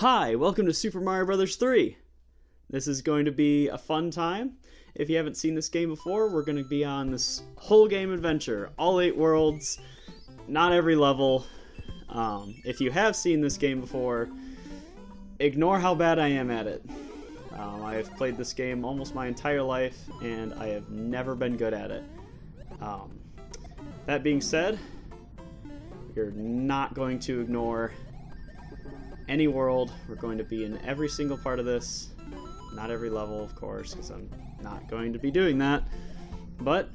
Hi, welcome to Super Mario Bros. 3. This is going to be a fun time. If you haven't seen this game before, we're going to be on this whole game adventure. All 8 worlds, not every level. If you have seen this game before, ignore how bad I am at it. I have played this game almost my entire life, and I have never been good at it. That being said, you're not going to ignore any world. We're going to be in every single part of this. Not every level, of course, because I'm not going to be doing that. But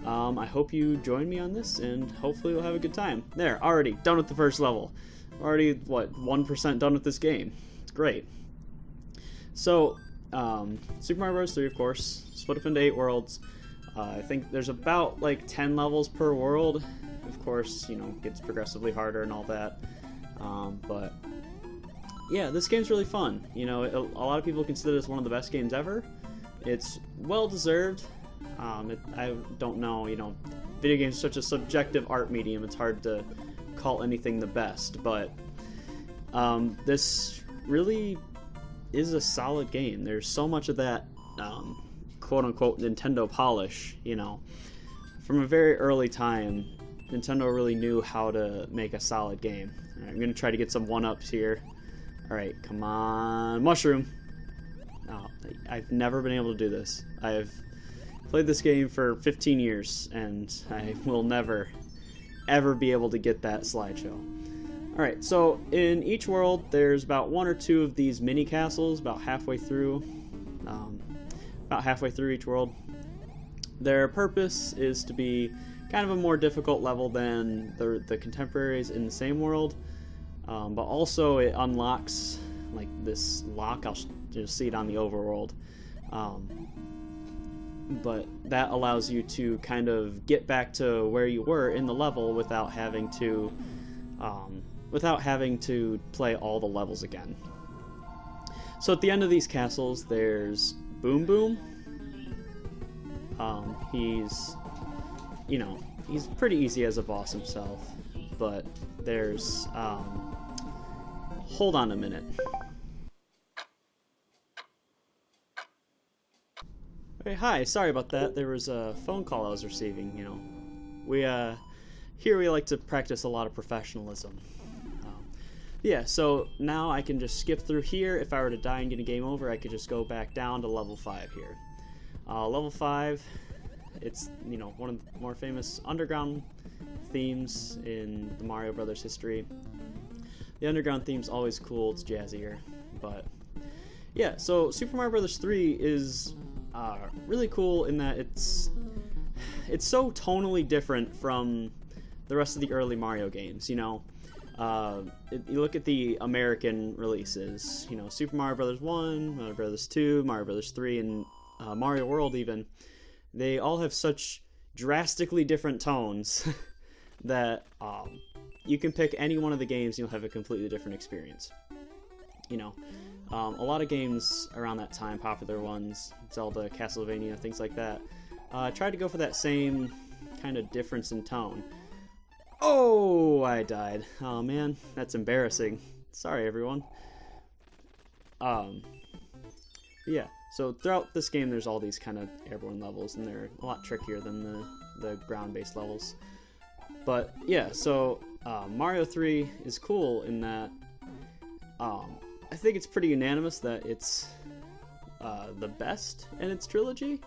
I hope you join me on this, and hopefully we'll have a good time. There, already done with the first level. Already, what, 1% done with this game. It's great. So, Super Mario Bros. 3, of course, split up into 8 worlds. I think there's about, like, 10 levels per world. Of course, you know, it gets progressively harder and all that. But yeah, this game's really fun. You know, a lot of people consider this one of the best games ever. It's well deserved. I don't know, you know, video games are such a subjective art medium, it's hard to call anything the best, but this really is a solid game. There's so much of that quote-unquote Nintendo polish, you know. From a very early time, Nintendo really knew how to make a solid game. All right, I'm going to try to get some one-ups here. Alright, come on. Mushroom! Oh, I've never been able to do this. I've played this game for 15 years, and I will never, ever be able to get that slideshow. Alright, so in each world, there's about 1 or 2 of these mini-castles, about halfway through each world. Their purpose is to be kind of a more difficult level than the contemporaries in the same world, but also it unlocks like this lock. I'll just see it on the overworld, but that allows you to kind of get back to where you were in the level without having to play all the levels again. So at the end of these castles, there's Boom Boom. He's pretty easy as a boss himself, but there's, hold on a minute. Okay, hi, sorry about that. There was a phone call I was receiving, you know. Here we like to practice a lot of professionalism. Yeah, so now I can just skip through here. If I were to die and get a game over, I could just go back down to level 5 here. Level 5, it's, you know, one of the more famous underground themes in the Mario Brothers history. The underground theme's always cool, it's jazzier, but yeah, so Super Mario Bros. 3 is really cool in that it's so tonally different from the rest of the early Mario games, you know. You look at the American releases, you know, Super Mario Bros. 1, Mario Bros. 2, Mario Bros. 3, and Mario World even, they all have such drastically different tones that you can pick any one of the games and you'll have a completely different experience. You know, a lot of games around that time, popular ones, Zelda, Castlevania, things like that, tried to go for that same kind of difference in tone. Oh, I died. Oh man, that's embarrassing. Sorry everyone. Yeah, so throughout this game there's all these kind of airborne levels, and they're a lot trickier than the ground-based levels. But yeah, so Mario 3 is cool in that I think it's pretty unanimous that it's the best in its trilogy.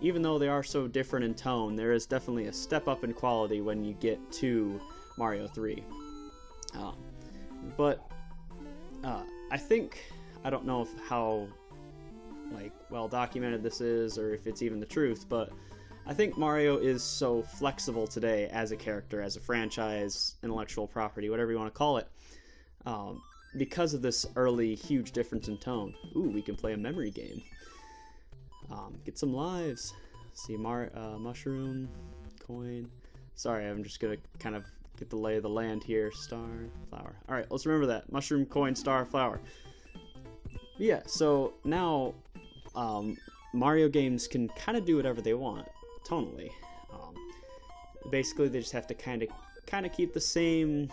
Even though they are so different in tone, there is definitely a step up in quality when you get to Mario 3. But I think, I don't know how like well documented this is, or if it's even the truth, but I think Mario is so flexible today as a character, as a franchise, intellectual property, whatever you want to call it, because of this early huge difference in tone. Ooh, we can play a memory game. Get some lives. See, mushroom, coin. Sorry, I'm just gonna kind of get the lay of the land here. Star, flower. Alright, let's remember that. Mushroom, coin, star, flower. Yeah, so now Mario games can kind of do whatever they want, tonally. Basically, they just have to kind of keep the same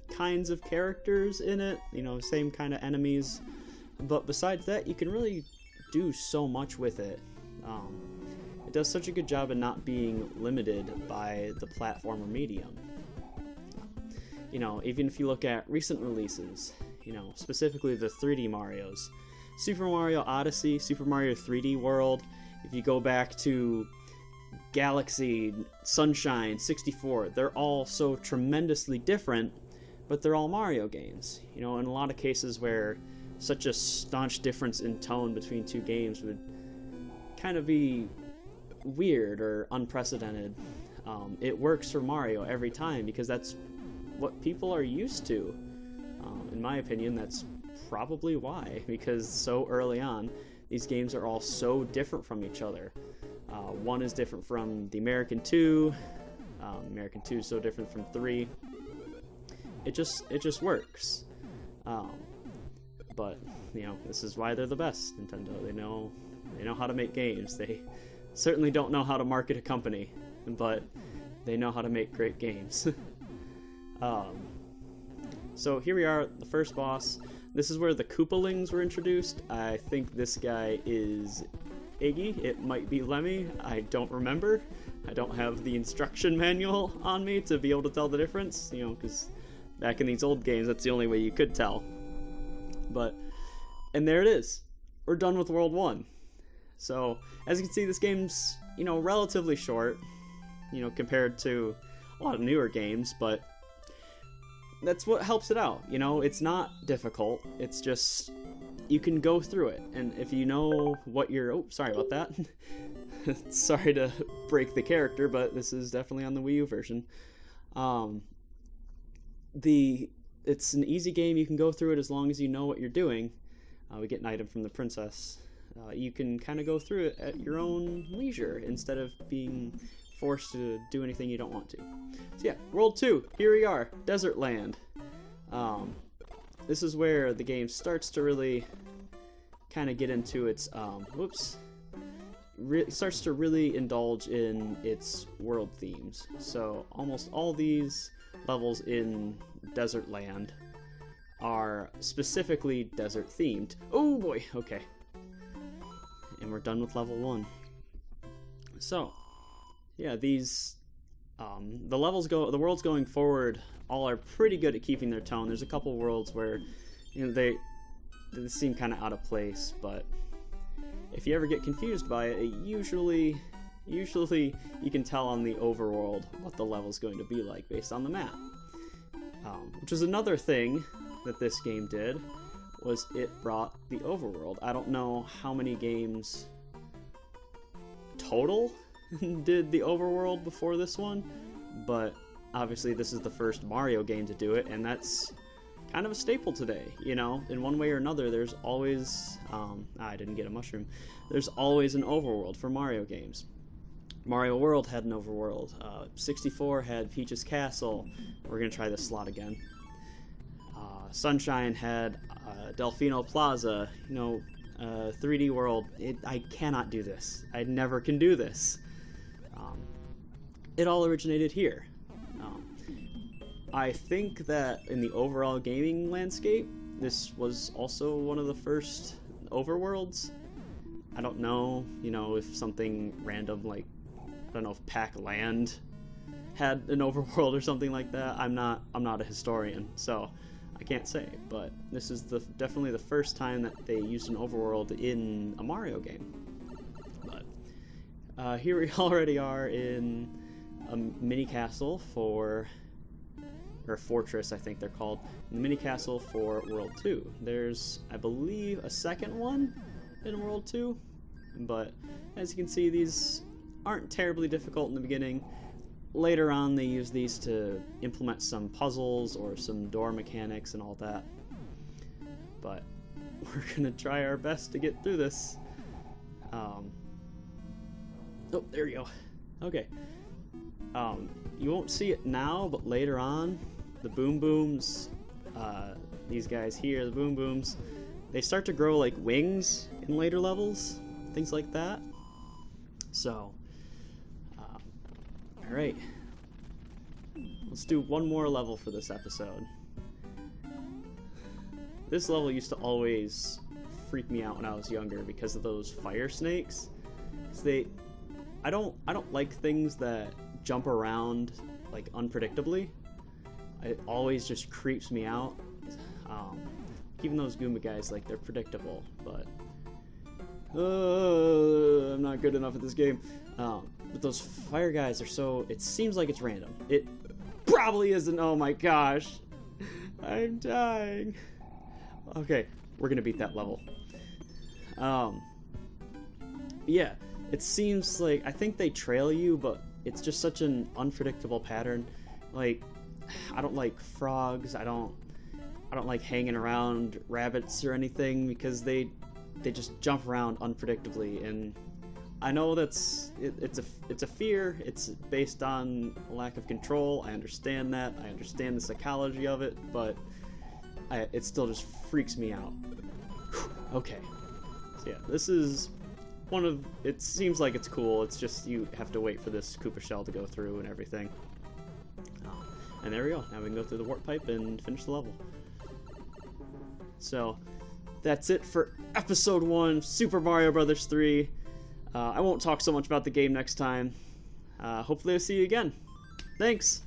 kinds of characters in it, you know, same kind of enemies, but besides that, you can really do so much with it. It does such a good job of not being limited by the platform or medium. You know, even if you look at recent releases, you know, specifically the 3D Marios, Super Mario Odyssey, Super Mario 3D World, if you go back to Galaxy, Sunshine, 64, they're all so tremendously different, but they're all Mario games. You know, in a lot of cases where such a staunch difference in tone between two games would kind of be weird or unprecedented, it works for Mario every time because that's what people are used to. In my opinion, that's probably why, because so early on, these games are all so different from each other. One is different from the American 2. American 2 is so different from 3. It just works. But you know, this is why they're the best. Nintendo. They know how to make games. They certainly don't know how to market a company, but they know how to make great games. So here we are, the first boss. This is where the Koopalings were introduced. I think this guy is Iggy. It might be Lemmy. I don't remember. I don't have the instruction manual on me to be able to tell the difference, you know, because back in these old games, that's the only way you could tell. And there it is. We're done with World 1. So, as you can see, this game's, you know, relatively short, you know, compared to a lot of newer games, but that's what helps it out, you know? It's not difficult, it's just, you can go through it, and if you know what you're... Oh, sorry about that. Sorry to break the character, but this is definitely on the Wii U version. It's an easy game, you can go through it as long as you know what you're doing. We get an item from the princess. You can kind of go through it at your own leisure instead of being forced to do anything you don't want to. So yeah, World 2, here we are, Desert Land. This is where the game starts to really kind of get into its, starts to really indulge in its world themes. So almost all these levels in Desert Land are specifically desert themed. Oh boy, okay. And we're done with level 1. So, yeah, these, the worlds going forward all are pretty good at keeping their tone. There's a couple worlds where, you know, they seem kind of out of place, but if you ever get confused by it, usually you can tell on the overworld what the level's going to be like based on the map. Which is another thing that this game did, was it brought the overworld. I don't know how many games total did the overworld before this one, but obviously this is the first Mario game to do it, and that's kind of a staple today, you know? In one way or another, there's always... I didn't get a mushroom. There's always an overworld for Mario games. Mario World had an overworld. 64 had Peach's Castle. We're gonna try this slot again. Sunshine had Delfino Plaza. You know, 3D World. I cannot do this. I never can do this. It all originated here. I think that in the overall gaming landscape, this was also one of the first overworlds. I don't know, you know, if something random like, I don't know if Pac-Land had an overworld or something like that. I'm not a historian, so I can't say, but this is definitely the first time that they used an overworld in a Mario game. But here we already are in a mini castle or fortress, I think they're called, the mini castle for World 2. There's, I believe, a second one in World 2, but as you can see, these aren't terribly difficult in the beginning. Later on, they use these to implement some puzzles or some door mechanics and all that. But we're gonna try our best to get through this. Oh, there you go. Okay. You won't see it now, but later on, the Boom Booms, these guys here, the Boom Booms, they start to grow like wings in later levels, things like that. So, alright. Let's do one more level for this episode. This level used to always freak me out when I was younger because of those fire snakes. I don't like things that jump around like unpredictably. It always just creeps me out. Even those Goomba guys, like, they're predictable, but I'm not good enough at this game. But those fire guys are so, it seems like it's random. It probably isn't. Oh my gosh, I'm dying. Okay, we're gonna beat that level. Yeah, it seems like, I think they trail you, but it's just such an unpredictable pattern. Like, I don't like frogs. I don't like hanging around rabbits or anything because they just jump around unpredictably, and I know it's a fear. It's based on a lack of control. I understand that. I understand the psychology of it, but it still just freaks me out. Okay, so yeah, this is one of, it seems like it's cool. It's just you have to wait for this Koopa shell to go through and everything. And there we go. Now we can go through the warp pipe and finish the level. So that's it for episode 1, Super Mario Bros. 3. I won't talk so much about the game next time. Hopefully I'll see you again. Thanks!